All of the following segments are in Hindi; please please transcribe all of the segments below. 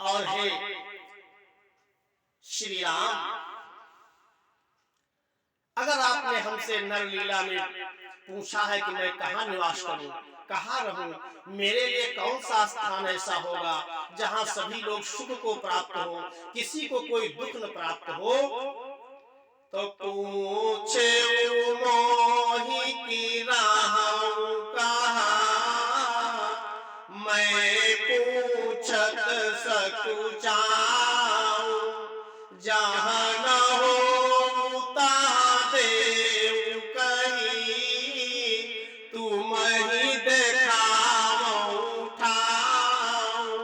और हे श्री राम, अगर आपने हमसे नरलीला में पूछा है कि मैं कहाँ निवास करूं, कहाँ रहूं, मेरे लिए कौन सा स्थान ऐसा होगा जहां सभी लोग सुख को प्राप्त हो, किसी को कोई दुख न प्राप्त हो, तो पूछे मोहि की राहु कहाँ, मैं पूछत सकुचाऊं, जहाँ न हो तहाँ देव कहीं, तुम ही देखावो ठाऊं।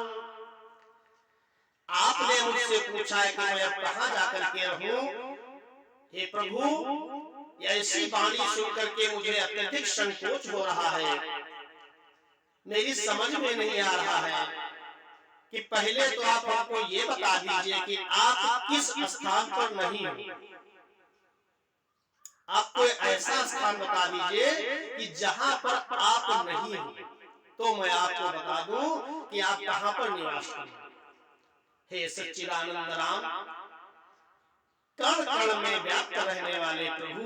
आपने मुझसे पूछा है कि मैं अब कहाँ जाकर के रहूं। हे प्रभु, ऐसी वाणी सुनकर के मुझे अत्यधिक संकोच हो रहा है। मेरी समझ में नहीं आ रहा है कि पहले तो आप हमको ये बता दीजिए कि आप किस स्थान पर नहीं हो। आप कोई ऐसा स्थान बता दीजिए कि जहां पर आप नहीं हो, तो मैं आपको बता दूं कि आप कहां पर निवास करें। हे सच्चिदानंद राम, कण कण में व्याप्त रहने वाले प्रभु,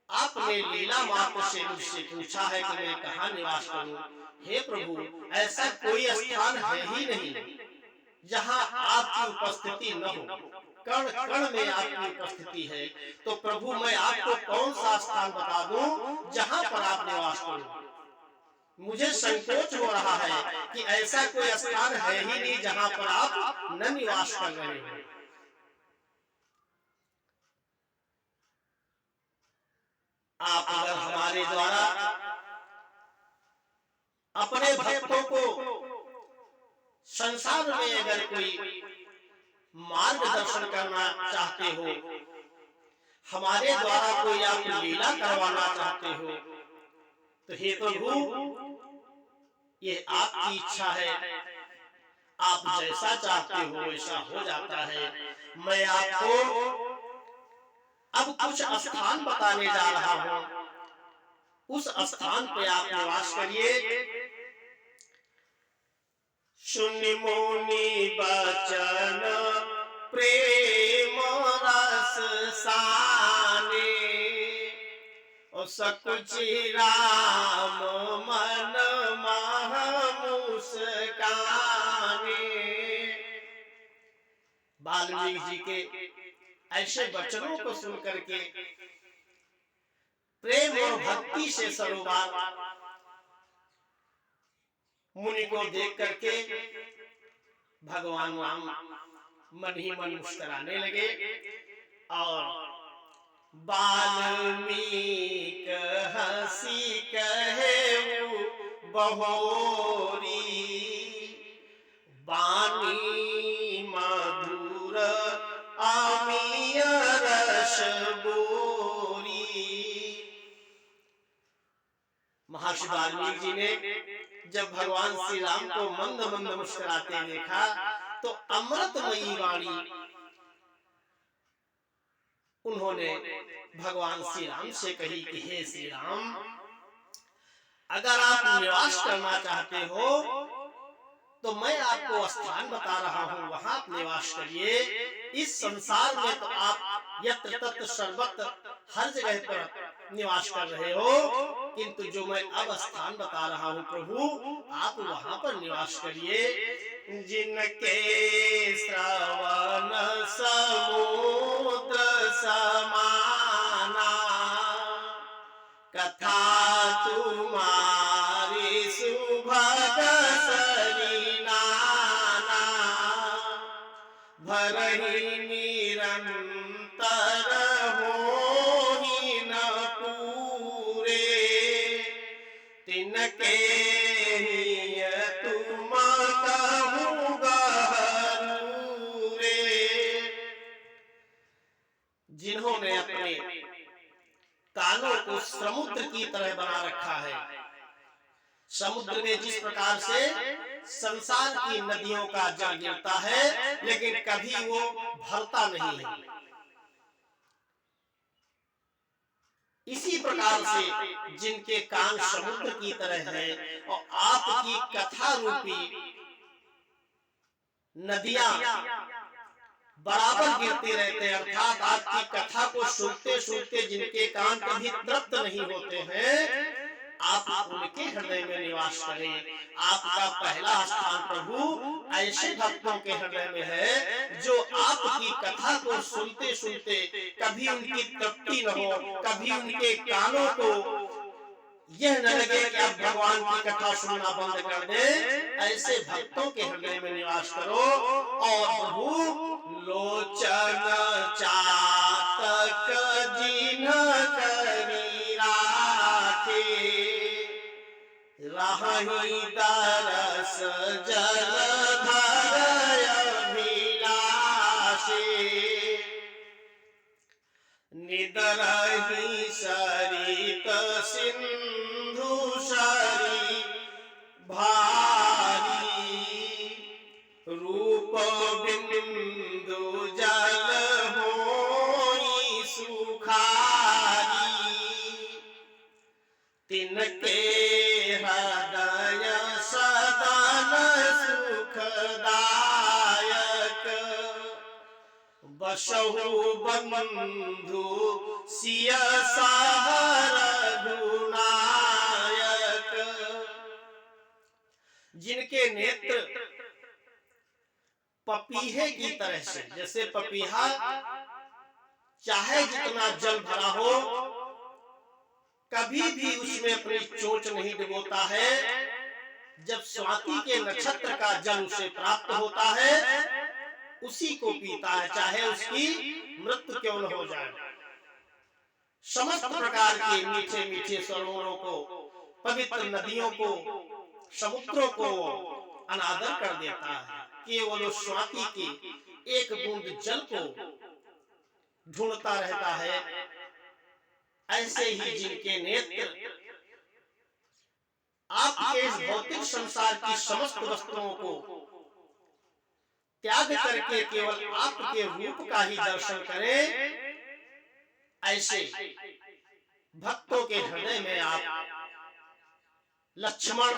आपने लीला मात्र से मुझसे पूछा है कि मैं कहाँ निवास करूं। हे प्रभु, ऐसा कोई स्थान है ही नहीं जहां आपकी उपस्थिति न हो। कण कण में आपकी उपस्थिति है, तो प्रभु मैं आपको कौन सा स्थान बता दूं जहां पर आप निवास करो। मुझे संकोच हो रहा है कि ऐसा कोई स्थान है ही नहीं जहां पर आप न निवास कर रहे हो। आप अगर हमारे द्वारा अपने भक्तों को संसार में अगर कोई मार्गदर्शन करना चाहते हो, हमारे द्वारा कोई आप लीला करवाना चाहते हो, तो हे प्रभु, ये आपकी इच्छा है। आप जैसा चाहते हो वैसा हो जाता है। मैं आपको अब कुछ स्थान बताने जा रहा हूं, उस स्थान पे आप निवास करिए। सुनि मुनि बचन प्रेम रस साने, और सकुचि राम मन मह मुस्काने। वाल्मीकि जी के ऐसे वचनों को सुनकर के प्रेम और भक्ति से सरोवर मुनि को देख करके भगवान राम मन ही मन मुस्कुराने लगे। और वाल्मीकि हंसी कहे बहोरी, वाणी मधुर अमीय रस बोरी। महर्षि वाल्मीकि जी ने जब भगवान श्री राम को मंद मंद मुस्कुराते देखा, तो अमृतमयी वाणी उन्होंने भगवान श्री राम से कही कि हे श्री राम, अगर आप निवास करना चाहते हो तो मैं आपको स्थान बता रहा हूं, वहां आप निवास करिए। इस संसार में तो आप यत्र तत्र सर्वत्र हर जगह पर निवास कर रहे हो, किंतु जो मैं अब स्थान बता रहा हूं प्रभु, आप वहां पर निवास करिए। जिनके श्रवण समुद्र समाना, कथा तुम्हारी सुभग सरी नाना, भरहि निरंतर होहि न पूरे, तिनके ही तुम कहूँ गहरूरे। जिन्होंने अपने कानों को समुद्र की तरह बना रखा है, समुद्र में जिस प्रकार से संसार की नदियों का जल गिरता है लेकिन कभी वो भरता नहीं है, इसी प्रकार से जिनके कान समुद्र की तरह है और आपकी कथा रूपी नदियां बराबर गिरते रहते हैं। अर्थात आपकी कथा को सुनते सुनते जिनके कान कभी तृप्त नहीं होते हैं, आप उनके हृदय में निवास करें। आपका पहला स्थान प्रभु ऐसे भक्तों के हृदय में है जो आपकी कथा को सुनते सुनते कभी उनकी तृप्ति न हो, कभी उनके कानों को यह न लगे कि आप भगवान की कथा सुनना बंद कर दें। ऐसे भक्तों के हृदय में निवास करो। और प्रभु लोचन चातक जिन्ह करी राखे, राही दरस जलधर अभिलाषे, निदरहि सरित सिंधु सरी भारी, रूप बिंदु जल होई सुखारी, तिनके हृदय सदन सुखदायक, बसहु बंधु सिय सहर गुनायक। जिनके नेत्र पपीहे की तरह से, जैसे पपीहा चाहे जितना जल भरा हो कभी भी उसमें अपनी चोंच नहीं डुबोता है। जब स्वाति के नक्षत्र का जल उसे प्राप्त होता है उसी को पीता है, चाहे उसकी मृत्यु क्यों न हो जाए। समस्त प्रकार के मीठे मीठे सरोवरों को, पवित्र नदियों को, समुद्रों को अनादर कर देता है। केवल उस स्वाति के एक बूंद जल को ढूंढता रहता है। ऐसे ही जिनके नेत्र आपके इस भौतिक संसार की समस्त वस्तुओं को त्याग करके केवल आपके रूप का ही दर्शन करें, ऐसे भक्तों के हृदय में आप लक्ष्मण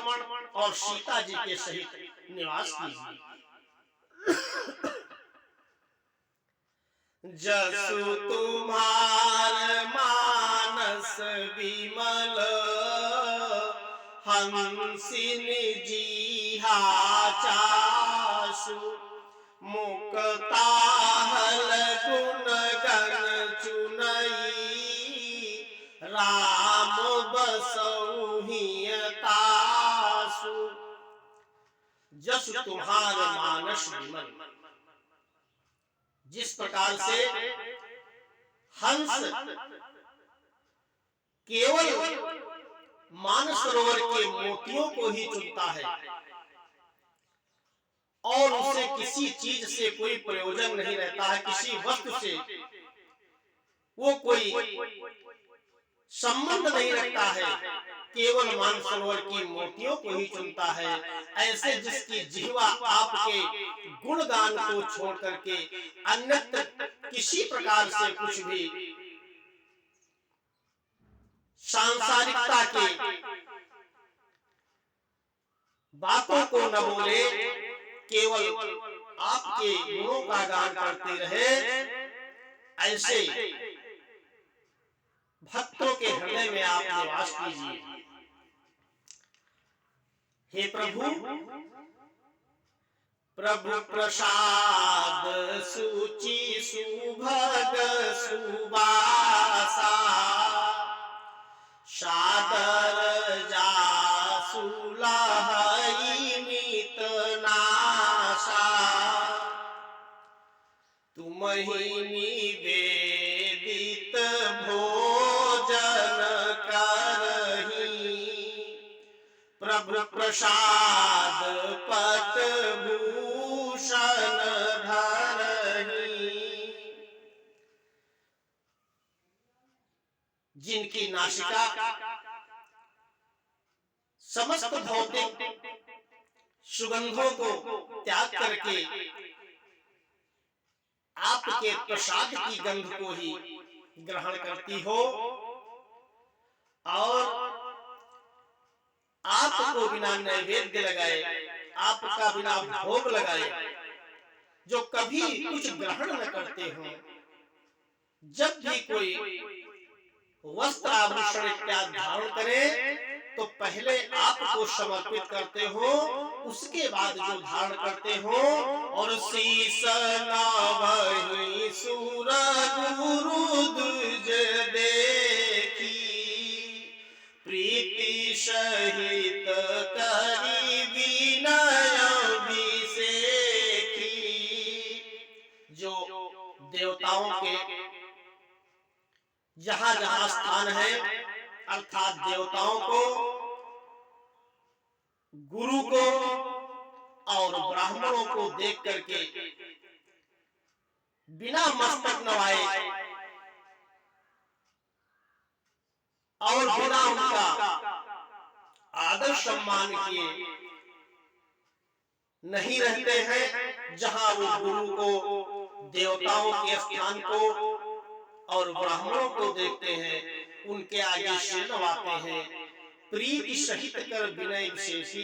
और सीता जी के सहित निवास कीजिए। जसु तुम्हार मानस विमल, हंसिनी जीहा चासु, मुक्ता हल गुण गण चुनई, राम बसहु तासु। जस तुम्हार मानस विमल, जिस प्रकार से हंस केवल मानसरोवर के मोतियों को ही चुनता है और उसे किसी चीज से कोई प्रयोजन नहीं रहता है, किसी वस्तु से वो कोई संबंध नहीं रखता है, केवल मानसरोवर की मोतियों को ही चुनता है। ऐसे जिसकी जिह्वा आपके गुणगान को छोड़ करके अन्यत्र किसी प्रकार से कुछ भी सांसारिकता के बातों को न बोले, केवल आपके गुणों का गान करते रहे, ऐसे भक्तों के हृदय में आप निवास कीजिए। हे प्रभु, प्रभु प्रसाद सुचि सुभग सुबासा, सादर जासु लहई नित नासा, तुमहि निवेदित भोजन करहि, प्रभु प्रसाद पत भूषण धरहि। जिनकी नासिका समस्त भौतिक सुगंधों को त्याग करके आपके प्रसाद की गंध को ही ग्रहण करती हो और आपको बिना नैवेद्य लगाए, आपका बिना भोग लगाए जो कभी कुछ ग्रहण न करते हो, जब भी कोई वस्त्र आभूषण इत्यादि धारण करे तो पहले आपको समर्पित करते हो, उसके बाद जो धारण करते हो। और शीस नावहि सुर गुरु द्विज देखी, प्रीति सहित करी विनय अभिषेकी। जो देवताओं के जहां जहां स्थान है, अर्थात देवताओं को, गुरु को और ब्राह्मणों को देख करके बिना मस्तक नवाए और बिना उनका आदर सम्मान किए नहीं रहते हैं। जहां वो गुरु को, देवताओं के स्थान को और ब्राह्मणों को देखते हैं, उनके आगे सिर नवाते हैं, प्रीति सहित कर विनय विशेषी,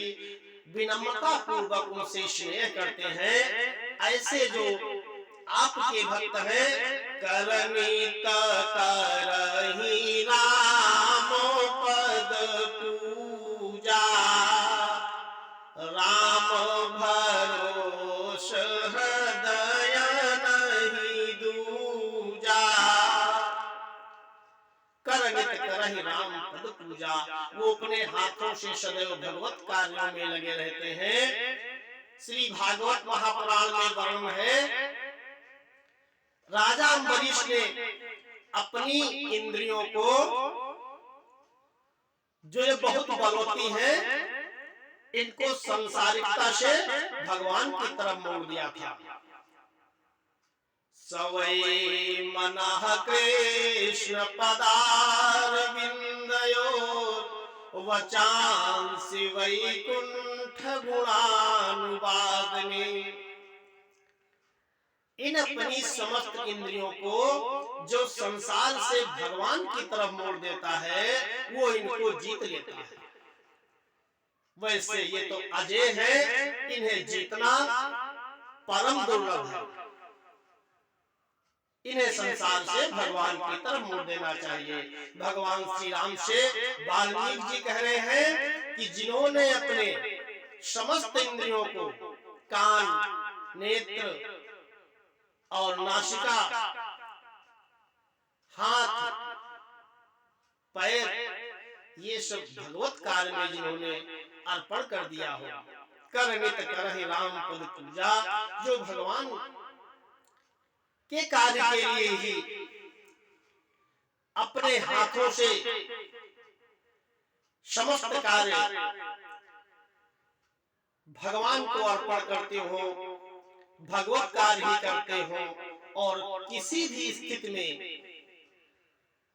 विनम्रता पूर्वक उनसे स्नेह करते हैं। ऐसे जो आपके भक्त हैं, करनीत करहि राम पद पूजा, राम भरोस हृदय नहीं दूजा। करनित करहि राम पद पूजा, वो अपने हाथों से सदैव भगवत कार्यों में लगे रहते हैं। श्री भागवत महापुराण में वर्णन है, राजा अम्बरीश ने अपनी इंद्रियों को, जो ये बहुत बलवती हैं, इनको संसारिकता से भगवान की तरफ मोड़ दिया था। सवै मनः कृष्ण पदारविन्दयोः, वचांसि वैकुंठ गुणानुवादने। इन अपनी समस्त इंद्रियों को जो संसार से भगवान की तरफ मोड़ देता है, वो इनको जीत लेता है। वैसे ये तो अजय है, इन्हें जीतना परम दुर्लभ है। इन्हें संसार से भगवान की तरफ मोड़ देना चाहिए। भगवान श्री राम से वाल्मीकि जी कह रहे हैं कि जिन्होंने अपने समस्त इंद्रियों को, कान, नेत्र और नासिका, हाथ, पैर, ये सब भगवत कार्य में जिन्होंने अर्पण कर दिया हो, करनित करहि राम पद पूजा, जो भगवान के कार्य के लिए ही अपने हाथों से समस्त कार्य भगवान को अर्पण करते हो, भगवत कार्य ही करते हो, और किसी भी स्थिति में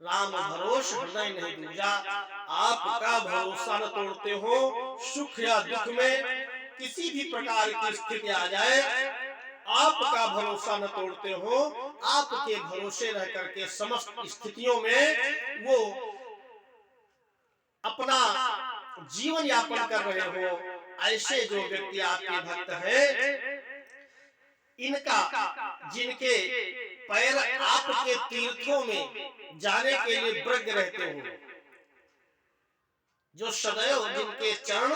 राम भरोस हृदय नहीं दूजा। आपका भरोसा न तोड़ते हो। सुख या दुख में किसी भी प्रकार की स्थिति आ जाए, आपका भरोसा न तोड़ते हो। आपके भरोसे रह करके समस्त स्थितियों में वो अपना जीवन यापन कर रहे हो। ऐसे जो व्यक्ति आपके भक्त हैं, इनका, जिनके पैर आपके तीर्थों में जाने के लिए व्यग्र रहते हो, जो सदैव जिनके चरण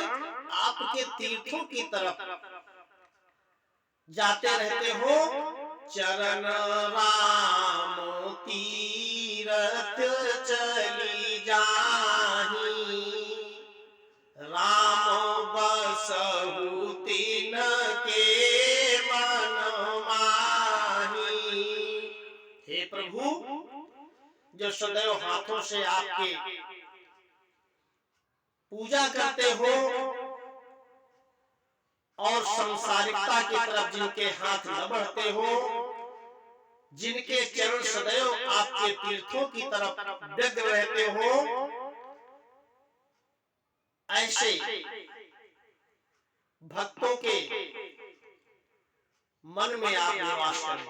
आपके तीर्थों की तरफ जाते रहते हो, चरण राम तीरथ चली जाही, राम बसहु तिनके मन माही। हे प्रभु, जो सदैव हाथों से आपके पूजा करते हो और संसारिकता की तरफ जिनके हाथ न बढ़ते हो, जिनके चरण सदैव आपके तीर्थों की तरफ व्यग्र रहते हो, ऐसे भक्तों के मन में आप निवास करें।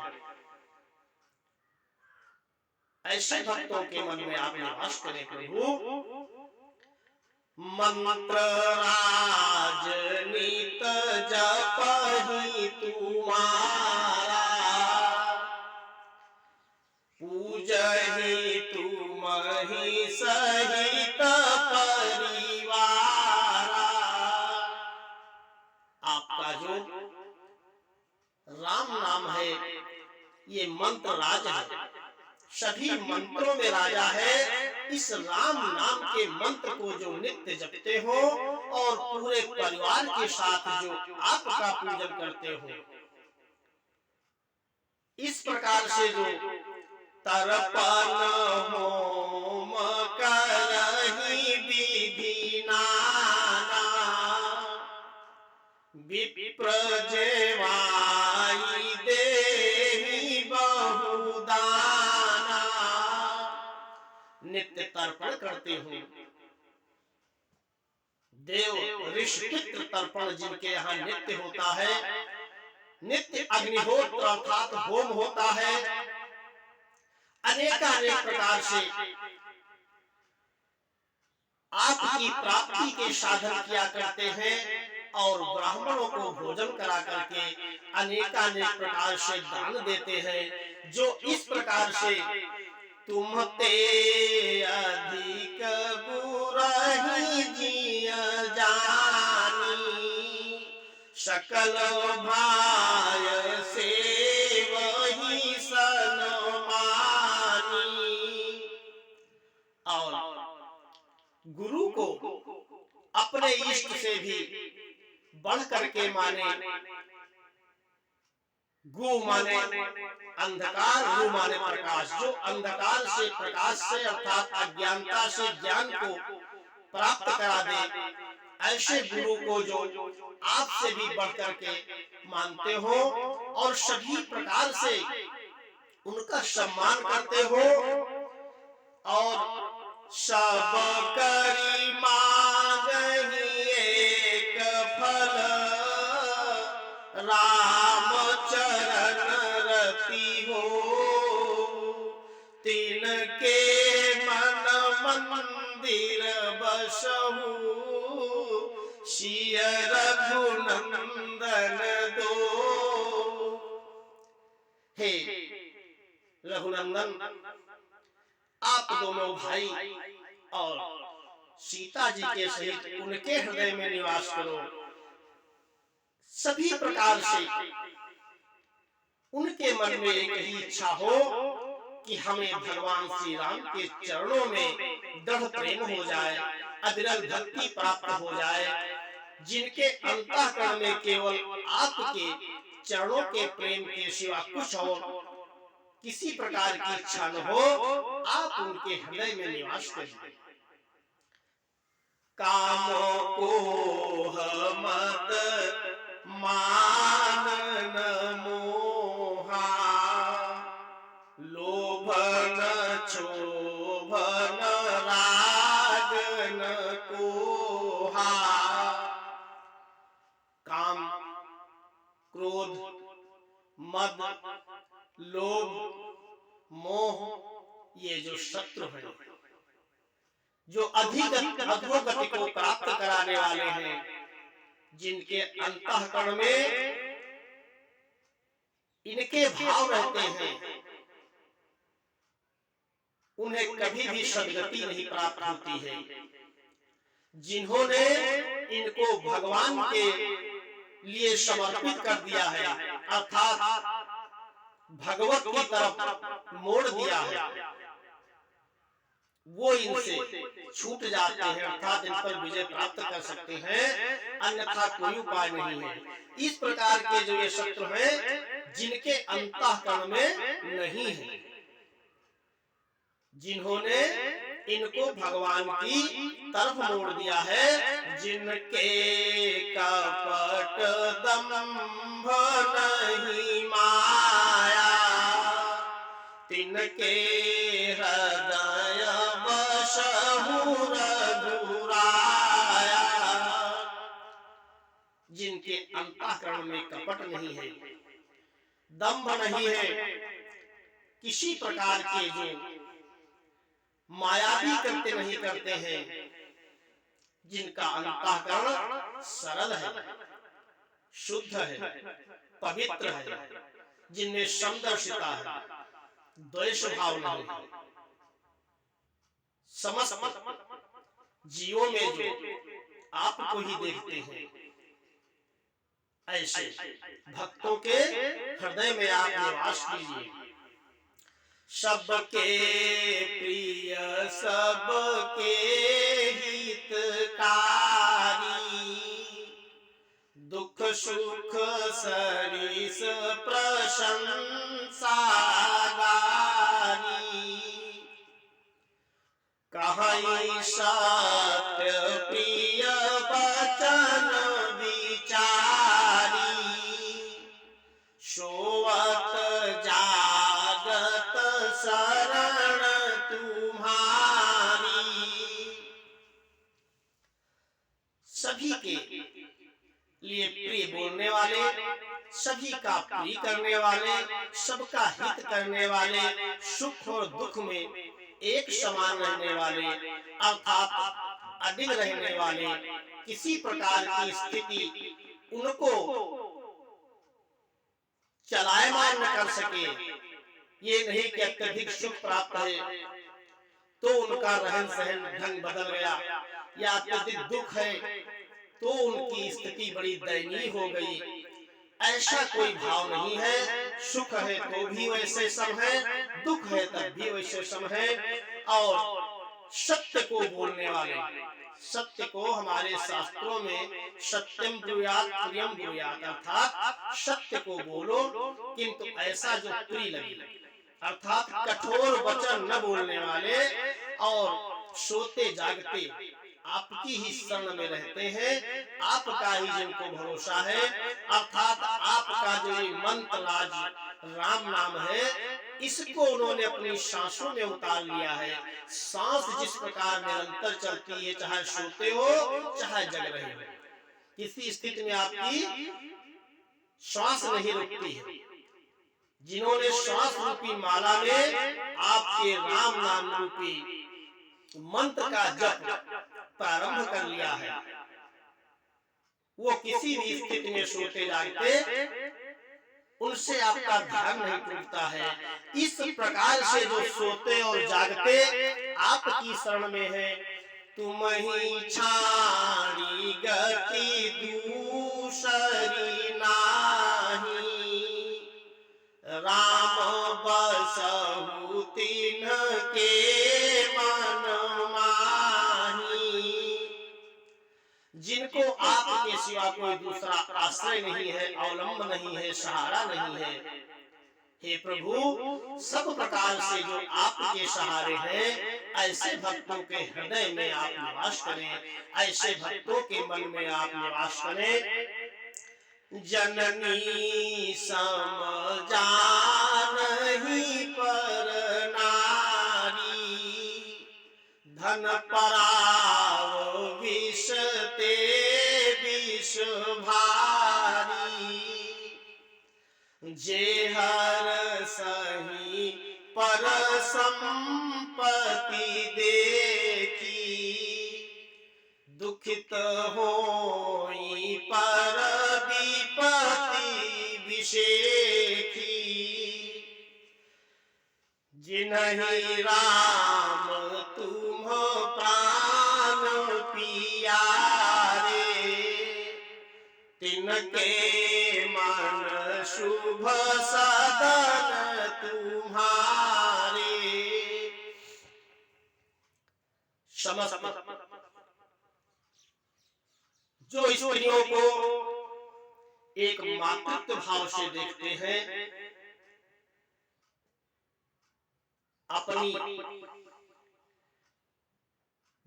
ऐसे भक्तों के मन में आप निवास करें प्रभु। मंत्र राजनीत जपहि तुम्हारा, जो राम नाम है ये मंत्र राज है, सभी मंत्रों में राजा है। इस राम नाम के मंत्र को जो नित्य जपते हो और पूरे परिवार के साथ जो आपका पूजन करते हो, इस प्रकार से जो तर्पण होम करहि विधि नाना, विप्र जेवाई देहि बहुदाना, नित्य तर्पण करते हो। देव ऋषि पितृ तर्पण जिनके यहाँ नित्य होता है, नित्य अग्निहोत्र अर्थात होम होता है, अनेकानेक प्रकार से आपकी प्राप्ति के साधन किया करते हैं और ब्राह्मणों को भोजन करा करके अनेकानेक प्रकार से दान देते हैं। जो इस प्रकार से तुम ते अधिक बुराई जिय जानी, सकल भाय से वही सनमानी, और गुरु को अपने इष्ट से भी बढ़ करके माने। गु माने अंधकार, गु माने प्रकाश। जो अंधकार से प्रकाश से अर्थात अज्ञानता से ज्ञान को प्राप्त करा दे, ऐसे गुरु को जो आपसे भी बढ़ करके मानते हो और सभी प्रकार से उनका सम्मान करते हो, और सब करी मांगहि एक फल, राम चरण रति हो, तिनके मन मंदिर बसहु, सिय रघुनंदन दो। हे रघुनंदन, आप दोनों भाई और सीता जी के सहित उनके हृदय में निवास करो। सभी प्रकार से उनके मन में एक ही इच्छा हो कि हमें भगवान श्री राम के चरणों में दृढ़ प्रेम हो जाए, अविरल भक्ति प्राप्त हो जाए। जिनके अंतःकरण में केवल आपके चरणों के प्रेम के सिवा कुछ और किसी प्रकार की इच्छा न हो, आप उनके हृदय में निवास करिए। काम को मत मान न मोहा, लोभ न क्षोभ न राग न कोहा। काम, क्रोध, मद, लोभ, मोह, ये जो शत्रु हैं, जो अधोगति को प्राप्त कराने वाले हैं, जिनके अंतःकरण में इनके भाव रहते हैं, उन्हें कभी भी सद्गति नहीं प्राप्त होती है। जिन्होंने इनको भगवान के लिए समर्पित कर दिया है, अर्थात भगवत की तरफ मोड़ दिया है, वो इनसे छूट जाते हैं, अर्थात इन पर विजय प्राप्त कर सकते हैं, अन्यथा कोई उपाय नहीं है। इस प्रकार के जो ये शत्रु हैं, जिनके अंतःकरण में नहीं है, जिन्होंने इनको भगवान की तरफ मोड़ दिया है, जिनके कपट दंभ नहीं माया, तिनके हृदय बसहु रघुराया। जिनके अंतःकरण में कपट नहीं है, दंभ नहीं है, किसी प्रकार के जो मायावी करते नहीं करते हैं, जिनका अंतःकरण सरल है, शुद्ध है, पवित्र है, जिनमें समदर्शिता है, द्वेष भाव नहीं है, समस्त जीवों में जो आपको ही देखते हैं, ऐसे भक्तों के हृदय में आप निवास कीजिए। सबके प्रिय सबके हितकारी, दुख सुख सरिस प्रशंसागारी, कहीं सत्य प्रिय वचन विचारी, सोवत जागत शरण तुम्हारी। सभी के लिए प्रिय बोलने वाले, सभी का प्रिय करने वाले, सबका हित करने वाले, सुख और दुख में एक समान रहने वाले, अर्थात अडिग रहने वाले, किसी प्रकार की स्थिति उनको चलायमान न कर सके। ये नहीं कि अत्यधिक सुख प्राप्त है तो उनका रहन सहन ढंग बदल गया, या अत्यधिक दुख है तो उनकी स्थिति बड़ी दयनीय हो गई। ऐसा कोई भाव नहीं है। सुख है तो भी वैसे सब है, दुख है तब भी वैसे सब है। और सत्य को बोलने वाले, सत्य को हमारे शास्त्रों में सत्यम ब्रूयात प्रियम ब्रूयात, अर्थात सत्य को बोलो किंतु ऐसा जो प्रिय लगे, अर्थात कठोर वचन न बोलने वाले और सोते जागते आपकी ही शरण में रहते हैं, आपका ही जिनको भरोसा है, अर्थात आपका जो ये मंत्र राज राम नाम है, इसको उन्होंने अपनी सांसों में उतार लिया है। सांस जिस प्रकार निरंतर चलती है, चाहे सोते हो चाहे जग रहे हो, किसी स्थिति में आपकी श्वास नहीं रुकती है। जिन्होंने श्वास रूपी माला में आपके राम नाम रूपी मंत्र का जप प्रारंभ कर लिया है, वो किसी भी स्थिति में सोते जागते उनसे आपका ध्यान नहीं टूटता है। इस प्रकार से जो सोते और जागते आपकी शरण में है, तुम ही छाड़ी गति दूसरी नाही, राम बसहु तिनके मन माही। जिनको आपके सिवा कोई दूसरा आश्रय नहीं है, अवलंब नहीं है, सहारा नहीं है, हे प्रभु सब प्रकार से जो आपके सहारे हैं, ऐसे भक्तों के हृदय में आप निवास करें, ऐसे भक्तों के मन में आप निवास करें। जननी सम जानहि पर नारी, धन पराव विष ते विष भारी, जे हर सही पर संपत्ति देखी, दुखित होई पर विपत्ति विषेखी, जिन्हि राम तुम प्राण पियारे, तिनके मन शुभ सदन तुम्हारे। समस्त जो स्त्रियों को एक मातृत्व भाव से देखते हैं, अपनी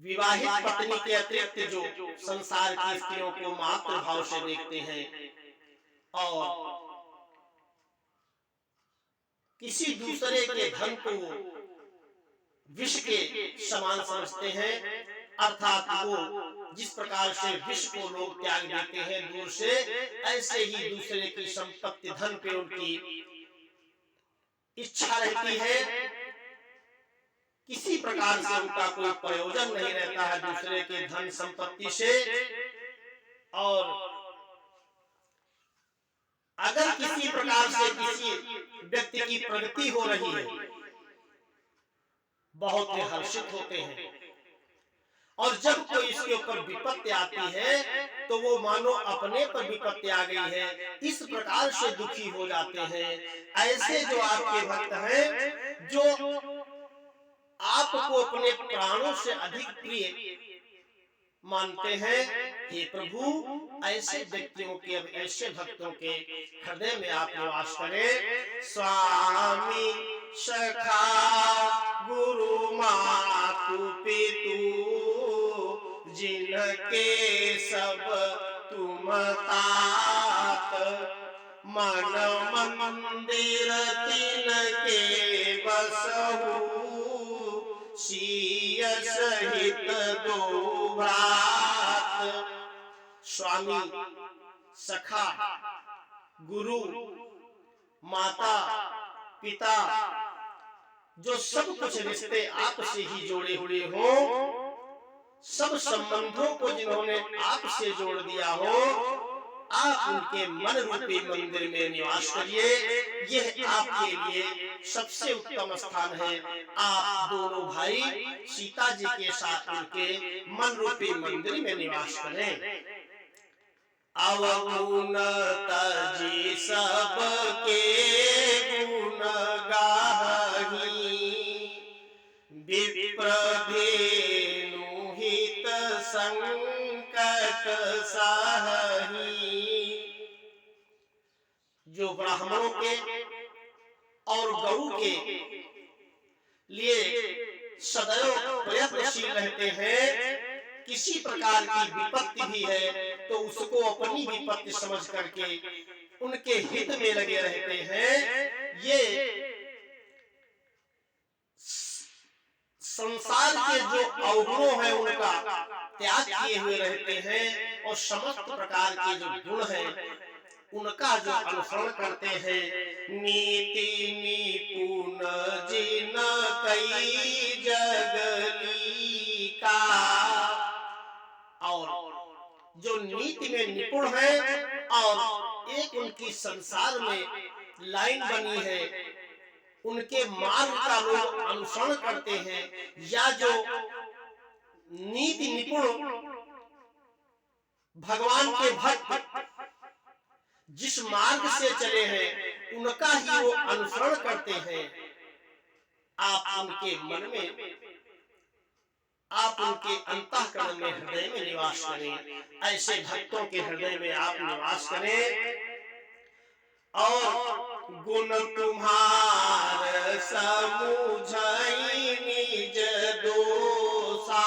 विवाहित पत्नी के अतिरिक्त जो संसार की स्त्रियों को मातृ भाव से देखते हैं और किसी दूसरे के धन को विष के समान समझते हैं, अर्थात वो जिस प्रकार से विष को लोग त्याग देते हैं दूर से, ऐसे ही दूसरे की संपत्ति धन पे उनकी इच्छा रहती है। किसी प्रकार से उनका कोई प्रयोजन नहीं रहता है दूसरे के धन संपत्ति से। और अगर किसी प्रकार से किसी व्यक्ति की प्रगति हो रही है, बहुत ही हर्षित होते हैं और जब कोई इसके ऊपर विपत्ति आती है तो वो मानो अपने पर विपत्ति आ गई है, इस प्रकार से दुखी हो जाते हैं। ऐसे जो आपके भक्त हैं, जो आपको अपने प्राणों से अधिक प्रिय मानते हैं, हे प्रभु ऐसे व्यक्तियों के, अब ऐसे भक्तों के हृदय में आप निवास करें। स्वामी सखा गुरु मातु पितु जिनके सब तुम तात, मन मंदिर तिनके बसहु सिय सहित दो भ्रात। स्वामी सखा गुरु माता पिता, जो सब कुछ रिश्ते आपसे ही जोड़े हुए हो, सब संबंधों को जिन्होंने आपसे जोड़ दिया हो, आप उनके मन रूपी मंदिर में निवास करिए। यह आपके लिए सबसे उत्तम स्थान है। आप दोनों भाई सीता जी के साथ उनके मन रूपी मंदिर में निवास करें। अवगुण तजी सबके गुण गाही, विप्रधेनु हित संकट सहही। जो ब्राह्मणों के और गौ के लिए सदैव प्रयत्नशील रहते हैं, किसी प्रकार की विपत्ति भी है तो उसको अपनी विपत्ति समझ करके उनके हित में लगे रहते हैं, ये संसार के जो अवगुणों हैं उनका त्याग किए हुए रहते हैं, और समस्त प्रकार के जो गुण हैं उनका जो अनुसरण करते हैं। नीति निपुण जिन कई जगली का, और जो नीति में निपुण है और एक उनकी संसार में लाइन बनी है, उनके मार्ग का लोग अनुसरण करते हैं, या जो नीति निपुण भगवान के भक्त जिस मार्ग से चले हैं उनका ही वो अनुसरण करते हैं। आप उनके मन में, आप उनके अंतःकरण में, हृदय में निवास करें। ऐसे भक्तों के हृदय में आप निवास करें। और गुण तुम्हार समुझई निज दोषा,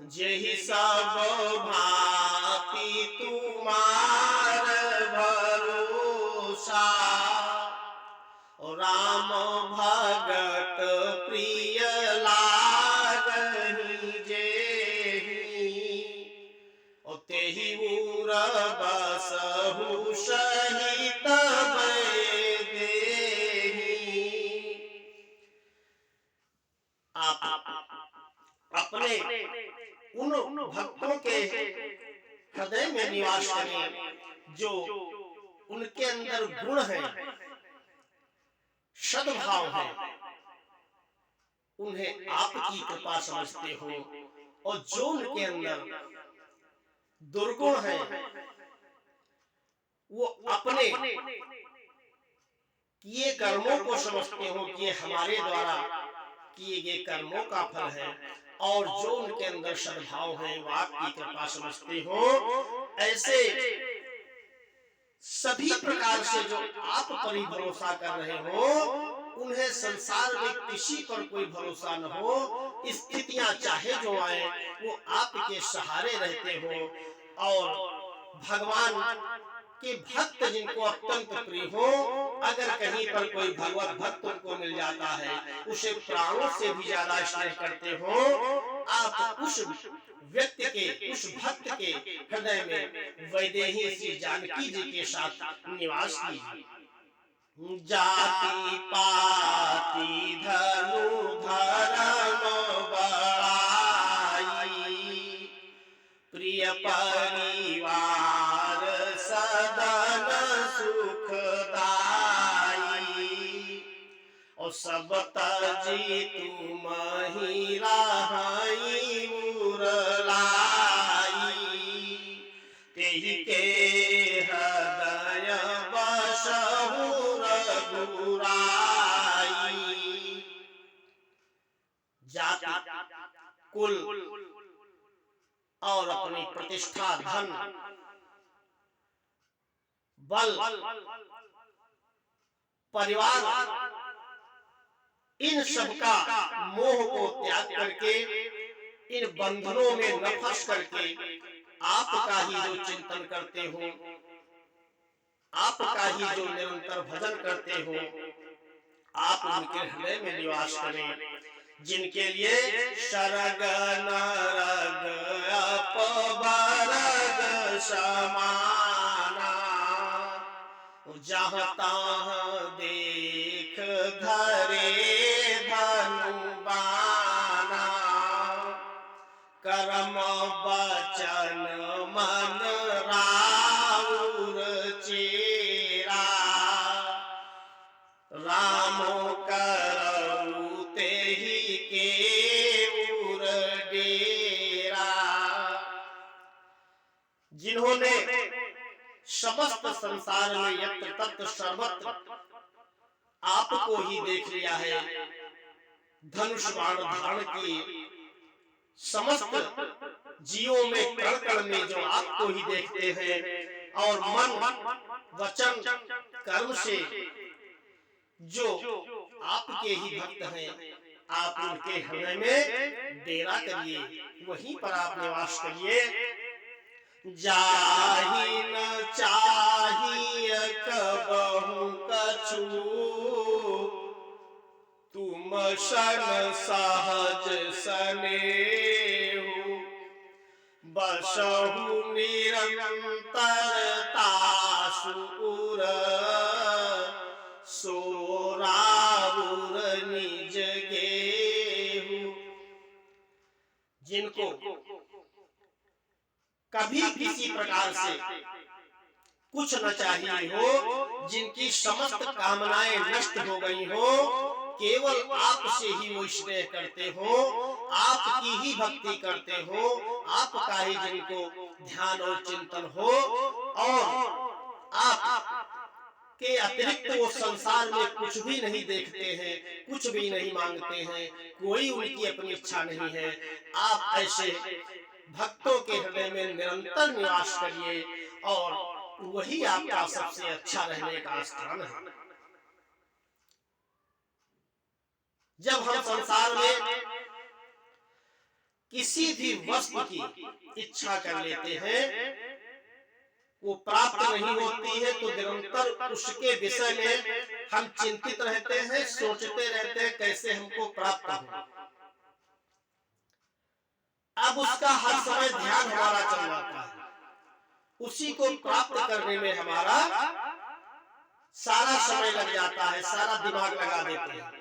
जेहि सब भांति तुम्हार भरोसा। राम भगत प्रिय लागहि जेहि, तेहि उर बसहु सहित देहि। आप अपने उन भक्तों के हृदय में निवास करें जो उनके अंदर गुण है, सद्भाव है, उन्हें आपकी कृपा समझते हो, और जो उनके अंदर दुर्गुण है वो अपने किए कर्मों को समझते हो कि ये हमारे द्वारा किए गए कर्मों का फल है, और जो उनके अंदर सद्भाव है वो आपकी कृपा समझते हो। ऐसे सभी प्रकार से जो आप पर ही भरोसा कर रहे हो, उन्हें संसार में किसी पर कोई भरोसा न हो, स्थितियां चाहे जो आए वो आपके सहारे रहते हो। और भगवान के भक्त जिनको अत्यंत प्रिय हो, अगर कहीं पर कोई भगवत भक्त उनको मिल जाता है, उसे प्राणों से भी ज्यादा स्नेह करते हो। आप उस व्यक्ति के, उस भक्त के हृदय में वैदेही श्री जानकी जी के साथ निवास कीजिए। जाति पाति धनु धर्म बड़ाई, प्रिय परिवार सदन सुखदाई, और सब जी तुम ही राही उरलाई, तेहि के हृदय बसहु रघुराई। जाति, कुल और अपनी प्रतिष्ठा, धन, बल, परिवार, इन सब का मोह को त्याग करके, इन बंधनों में न फंस करके आपका ही जो चिंतन करते हो, आपका ही जो निरंतर भजन करते हो, आप उनके हृदय में निवास करें, जिनके लिए शरग नरग अपबरग समाना, जहाँ तहाँ देख धरे धनुबाना, कर्म वचन मन राउर चेरा, राम करऊ तेहि के उर डेरा। जिन्होंने समस्त संसार में यत्र तत्र सर्वत्र आपको ही देख लिया है, धनुष बाण धारण किए, समस्त जीवों में कण कण में जो आपको ही देखते हैं, और मन वचन कर्म से जो आपके ही भक्त हैं, आप उनके हृदय में डेरा करिए, वहीं पर आप निवास करिए। जाहि न चाहिए कबहु कछु, तुम सन सहज सनेहु, बसहु निरंतरता सुर, सोराउर निज गेहु। जिनको कभी किसी प्रकार से कुछ न चाहिए हो, जिनकी समस्त कामनाएं नष्ट हो गई हो, केवल आपसे ही वो स्नेह करते हो, आपकी ही भक्ति करते हो, आपका ही जिनको ध्यान और चिंतन हो, और आप के अतिरिक्त वो संसार में कुछ भी नहीं देखते हैं, कुछ भी नहीं मांगते हैं, कोई उनकी अपनी इच्छा नहीं है। आप ऐसे भक्तों के हृदय में निरंतर निवास करिए, और वही आपका सबसे अच्छा रहने का स्थान है। जब हम संसार में किसी भी वस्तु की इच्छा कर लेते हैं, वो प्राप्त नहीं होती है, तो निरंतर उसके विषय में हम चिंतित रहते हैं, सोचते रहते हैं कैसे हमको प्राप्त हो। अब उसका हर समय ध्यान हमारा चल जाता है, उसी को प्राप्त करने में हमारा सारा समय लग जाता है, सारा दिमाग लगा देते हैं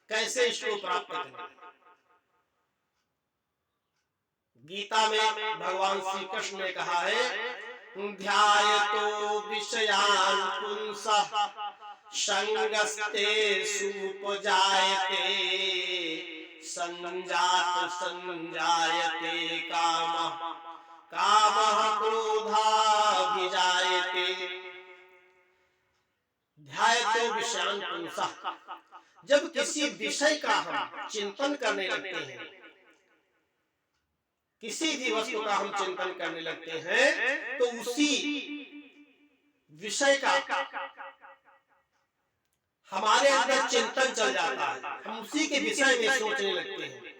कैसे इसको प्राप्त करें। गीता में भगवान श्री कृष्ण ने कहा है, ध्यायतो विषयान् पुंसः संगस्ते सुपजायते, संजात संजायते कामः, कामः क्रोधाभिजायते। ध्यायतो विषयान् पुंसः, जब किसी विषय का हम चिंतन करने लगते हैं, किसी भी वस्तु का हम चिंतन करने लगते हैं, तो उसी विषय का हमारे अंदर चिंतन चल जाता है, हम उसी के विषय में सोचने लगते हैं।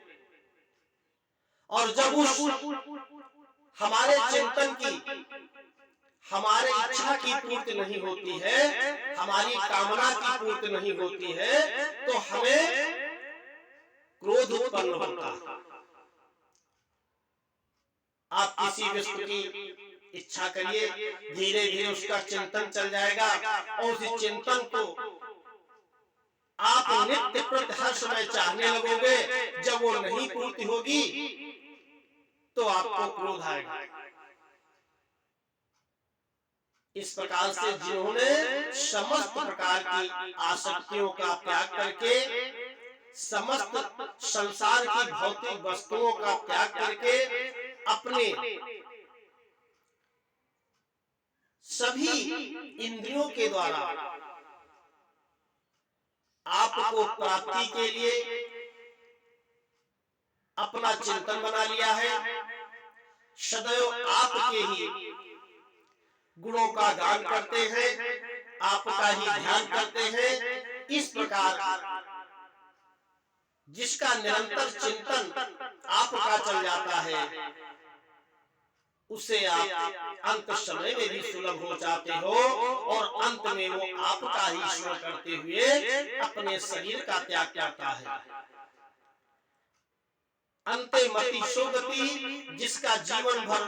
और जब उस हमारे चिंतन की, हमारे इच्छा की पूर्ति नहीं होती है, हमारी कामना की पूर्ति नहीं होती है, तो हमें क्रोध उत्पन्न होता है। आप किसी वस्तु की इच्छा करिए, धीरे धीरे उसका चिंतन चल जाएगा, और उस चिंतन को आप नित्य प्रति हर समय चाहने लगोगे। जब वो नहीं पूर्ति होगी तो आपको क्रोध आएगा। इस प्रकार से जिन्होंने समस्त प्रकार की आसक्तियों का त्याग करके समस्त संसार की भौतिक वस्तुओं का त्याग करके अपने सभी इंद्रियों के द्वारा आपको प्राप्ति के लिए अपना चिंतन बना लिया है। सदैव आपके ही गुणों का गान करते हैं, आपका ही ध्यान करते हैं। इस प्रकार जिसका निरंतर चिंतन आपका चल जाता है, उसे आप अंत समय में भी सुलभ हो जाते हो और अंत में वो आपका ही स्मरण करते हुए अपने शरीर का त्याग करता है। अंते मति सोगति, जिसका जीवन भर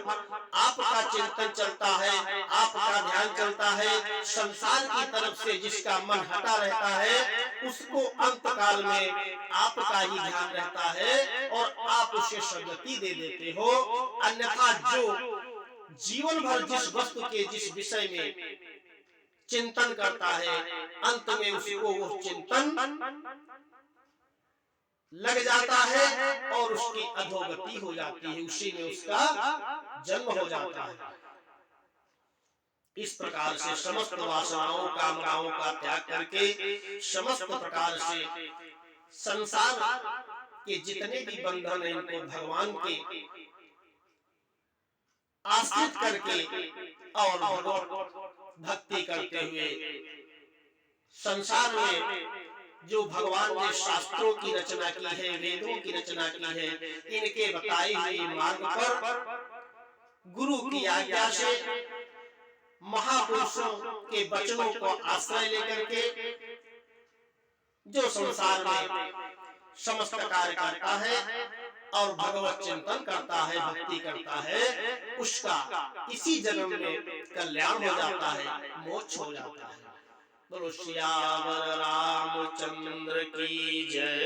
आपका चिंतन चलता है, आपका ध्यान चलता है, संसार की तरफ से जिसका मन हटा रहता है, उसको अंत काल में आपका ही ध्यान रहता है और आप उसे सद्गति दे देते हो। अन्यथा जो जीवन भर जिस वस्तु के जिस विषय में चिंतन करता है, अंत में उसको वो चिंतन लग जाता है और उसकी अधोगति हो जाती है, उसी में उसका जन्म हो जाता है। इस प्रकार से समस्त वासनाओं कामनाओं का त्याग करके समस्त प्रकार से संसार के जितने भी बंधन हैं, इनको भगवान के आश्रित करके और भक्ति करते हुए संसार में जो भगवान ने शास्त्रों की रचना की है, वेदों की रचना की है, इनके बताए हुए मार्ग पर गुरु की आज्ञा से महापुरुषों के वचनों को आश्रय लेकर के जो संसार में समस्त कार्य करता है और भगवत चिंतन करता है, भक्ति करता है, उसका इसी जन्म में कल्याण हो जाता है, मोक्ष हो जाता है। बोलो श्याम रामचंद्र की जय।